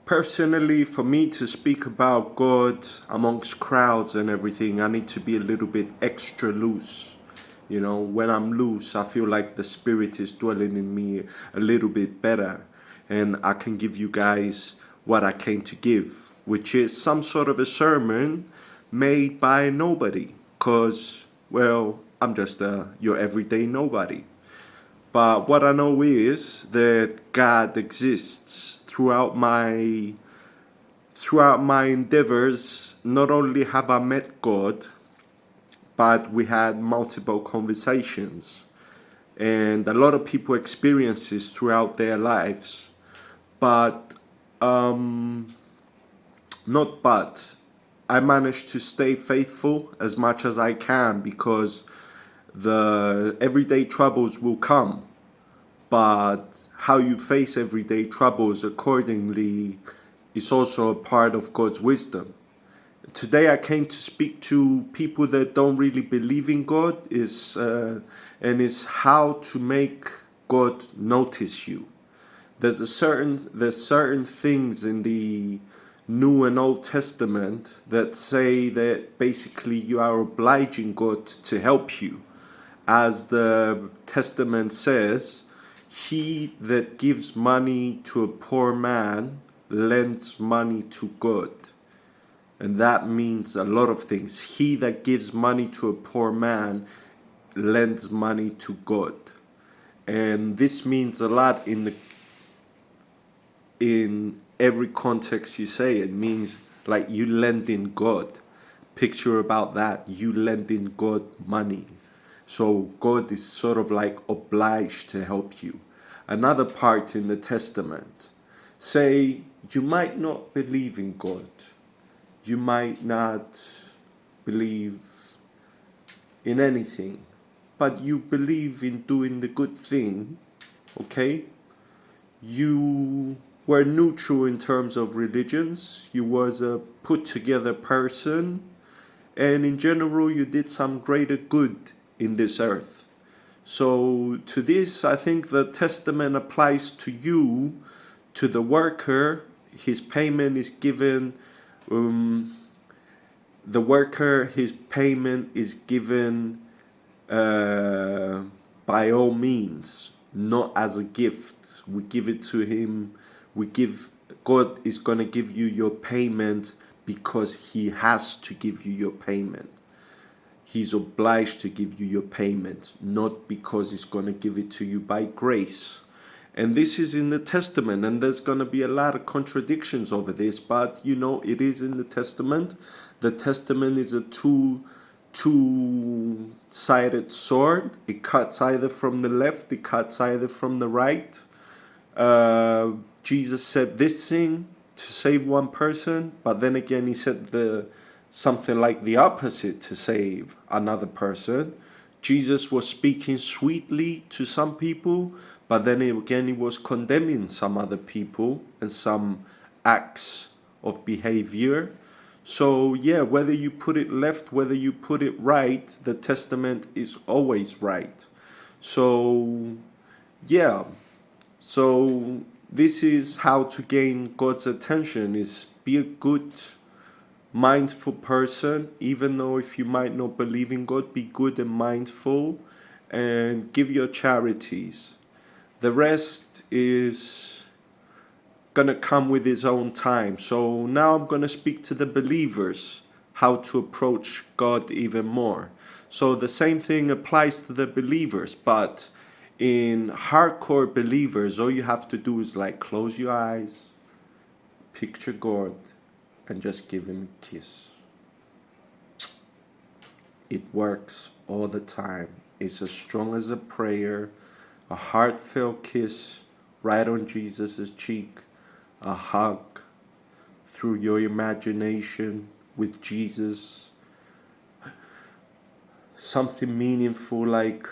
Personally, for me to speak about God amongst crowds and everything, I need to be a little bit extra loose. You know, when I'm loose, I feel like the Spirit is dwelling in me a little bit better. And I can give you guys what I came to give, which is some sort of a sermon made by nobody. Because, well, I'm just your everyday nobody. But what I know is that God exists throughout my endeavors. Not only have I met God, but we had multiple conversations. And a lot of people experience this throughout their lives. But, not but, I managed to stay faithful as much as I can because the everyday troubles will come. But how you face everyday troubles accordingly is also a part of God's wisdom. Today I came to speak to people that don't really believe in God and is how to make God notice you. There's certain things in the New and Old Testament that say that basically you are obliging God to help you. As the Testament says, he that gives money to a poor man lends money to God. And that means a lot of things. He that gives money to a poor man lends money to God. And this means a lot in every context you say. It means like you lend in God. Picture about that. You lend in God money. So God is sort of like obliged to help you. Another part in the Testament, say you might not believe in God. You might not believe in anything, but you believe in doing the good thing, okay? You were neutral in terms of religions. You was a put together person, and in general you did some greater good in this earth. So to this, I think the testament applies to you, to the worker. His payment is given. The worker, his payment is given by all means, not as a gift. We give it to him. God is going to give you your payment because he has to give you your payment. He's obliged to give you your payment, not because he's going to give it to you by grace. And this is in the Testament, and there's going to be a lot of contradictions over this, but it is in the Testament. The Testament is a two-sided sword. It cuts either from the left, it cuts either from the right. Jesus said this thing to save one person, but then again he said something like the opposite to save another person. Jesus was speaking sweetly to some people, but then again he was condemning some other people and some acts of behavior. So yeah, whether you put it left, whether you put it right, the testament is always right. So yeah, so this is how to gain God's attention, is be a good mindful person. Even though if you might not believe in God, be good and mindful and give your charities. The rest is gonna come with its own time. So now I'm gonna speak to the believers how to approach God even more. So the same thing applies to the believers, but in hardcore believers, all you have to do is like close your eyes, picture God, and just give him a kiss. It works all the time. It's as strong as a prayer, a heartfelt kiss right on Jesus' cheek, a hug through your imagination with Jesus, something meaningful like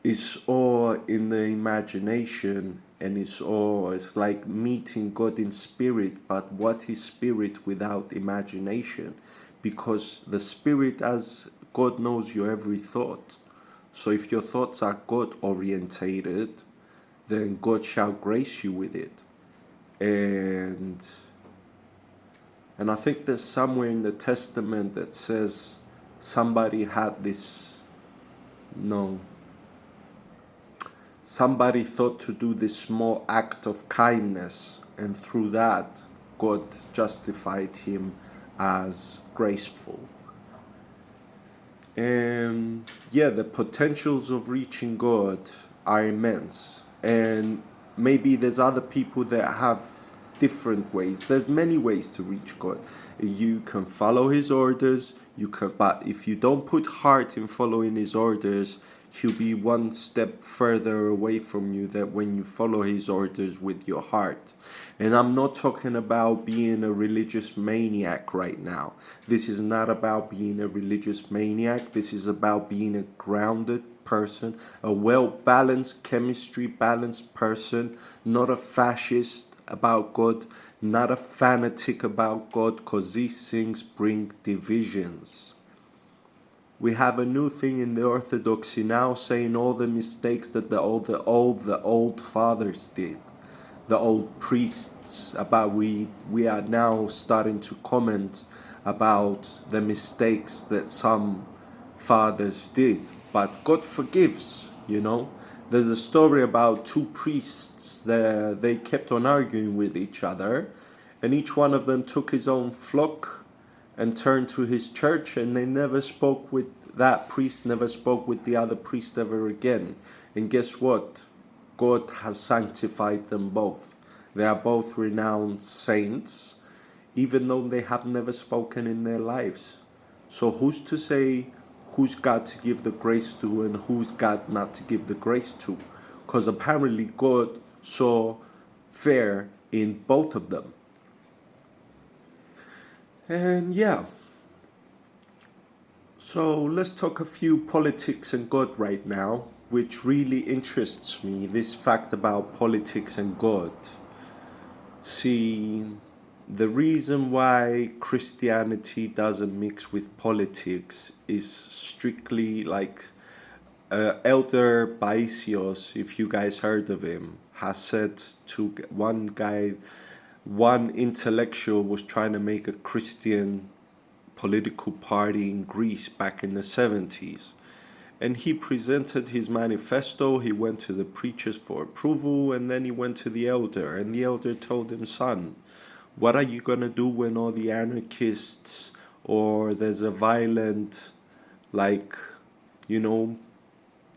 it's all in the imagination, and it's like meeting God in spirit. But what is spirit without imagination? Because the spirit, as God knows your every thought. So if your thoughts are God orientated, then God shall grace you with it. And I think there's somewhere in the Testament that says somebody had this, no, somebody thought to do this small act of kindness, and through that, God justified him as graceful. And yeah, the potentials of reaching God are immense. And maybe there's other people that have different ways. There's many ways to reach God. You can follow his orders, you can, but if you don't put heart in following his orders, he'll be one step further away from you than when you follow his orders with your heart. And I'm not talking about being a religious maniac right now. This is not about being a religious maniac. This is about being a grounded person, a well-balanced, chemistry-balanced person, not a fascist about God, not a fanatic about God, because these things bring divisions. We have a new thing in the Orthodoxy now saying all the mistakes that the old fathers did, the old priests, about we are now starting to comment about the mistakes that some fathers did. But God forgives, you know. There's a story about two priests that they kept on arguing with each other, and each one of them took his own flock and turned to his church, and they never spoke with that priest, never spoke with the other priest ever again. And guess what? God has sanctified them both. They are both renowned saints, even though they have never spoken in their lives. So who's to say who's God to give the grace to and who's God not to give the grace to? Because apparently God saw fair in both of them. And yeah, so let's talk a few politics and God right now, which really interests me, this fact about politics and God. See, the reason why Christianity doesn't mix with politics is strictly like Elder Paisios, if you guys heard of him, has said to one intellectual was trying to make a Christian political party in Greece back in the 70s. And he presented his manifesto, he went to the preachers for approval, and then he went to the elder. And the elder told him, son, what are you going to do when all the anarchists or there's a violent, like, you know,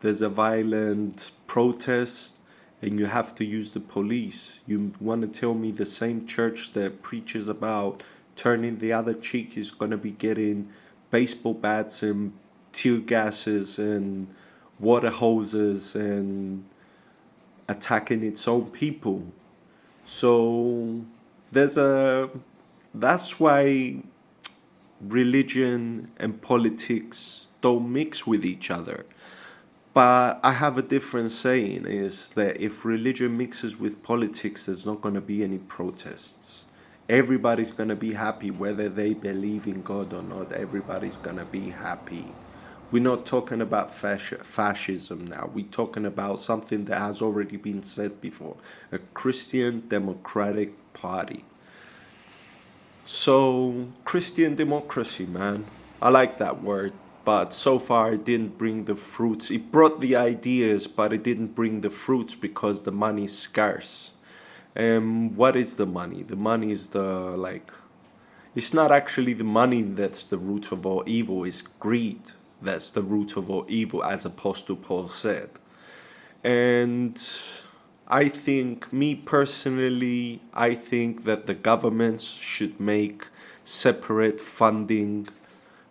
there's a violent protest and you have to use the police? You want to tell me the same church that preaches about turning the other cheek is going to be getting baseball bats and tear gases and water hoses and attacking its own people? So that's why religion and politics don't mix with each other. But I have a different saying, is that if religion mixes with politics, there's not going to be any protests. Everybody's going to be happy whether they believe in God or not. Everybody's going to be happy. We're not talking about fascism now. We're talking about something that has already been said before, a Christian Democratic Party. So, Christian democracy, man. I like that word. But so far it didn't bring the fruits. It brought the ideas, but it didn't bring the fruits because the money's scarce. And what is the money? The money is it's not actually the money that's the root of all evil, it's greed that's the root of all evil, as Apostle Paul said. And I think, me personally, I think that the governments should make separate funding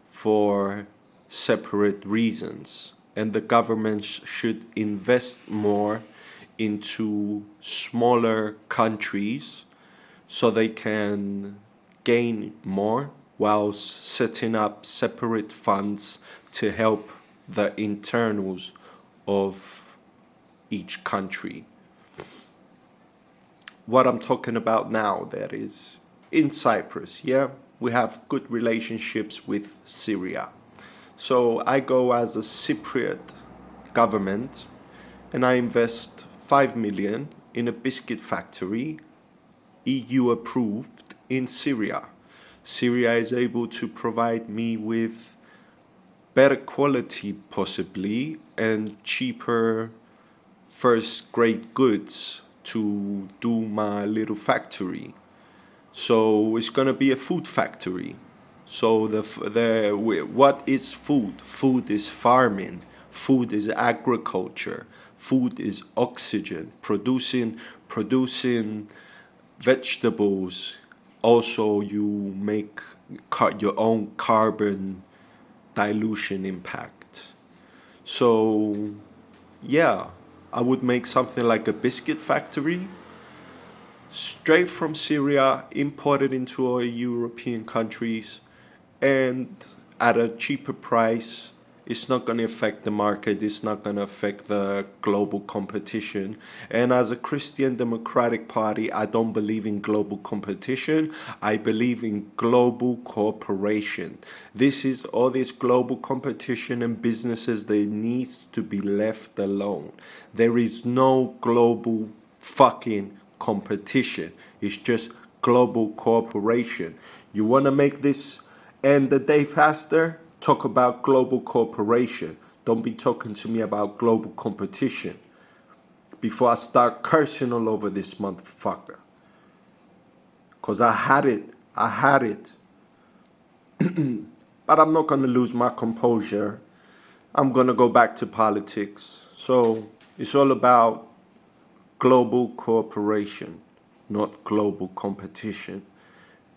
for separate reasons, and the governments should invest more into smaller countries so they can gain more while setting up separate funds to help the internals of each country. What I'm talking about now, that is in Cyprus, yeah, we have good relationships with Syria. So I go as a Cypriot government and I invest 5 million in a biscuit factory EU approved in Syria. Syria is able to provide me with better quality, possibly, and cheaper first grade goods to do my little factory. So it's gonna be a food factory. So what is food? Food is farming. Food is agriculture. Food is oxygen. Producing vegetables. Also, you make your own carbon dilution impact. So, yeah, I would make something like a biscuit factory straight from Syria, imported into our European countries, and at a cheaper price. It's not going to affect the market. It's not going to affect the global competition. And as a Christian Democratic Party, I don't believe in global competition. I believe in global cooperation. All this global competition and businesses, they needs to be left alone. There is no global fucking competition. It's just global cooperation. You want to make this end the day faster? Talk about global cooperation. Don't be talking to me about global competition before I start cursing all over this motherfucker. Because I had it. But I'm not going to lose my composure. I'm going to go back to politics. So it's all about global cooperation, not global competition.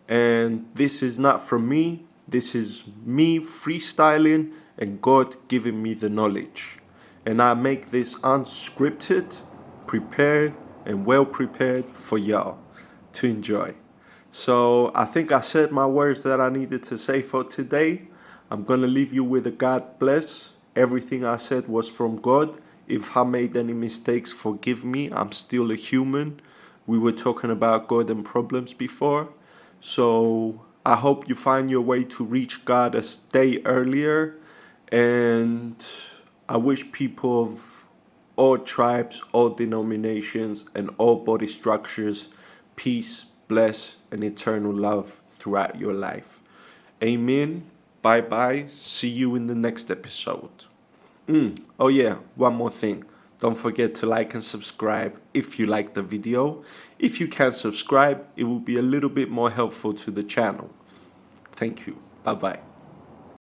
And this is not from me. This is me freestyling and God giving me the knowledge. And I make this unscripted, prepared, and well prepared for y'all to enjoy. So I think I said my words that I needed to say for today. I'm going to leave you with a God bless. Everything I said was from God. If I made any mistakes, forgive me. I'm still a human. We were talking about God and problems before. So I hope you find your way to reach God a day earlier. And I wish people of all tribes, all denominations, and all body structures peace, bless, and eternal love throughout your life. Amen. Bye-bye. See you in the next episode. Oh yeah, one more thing. Don't forget to like and subscribe if you like the video. If you can subscribe, it will be a little bit more helpful to the channel. Thank you. Bye-bye.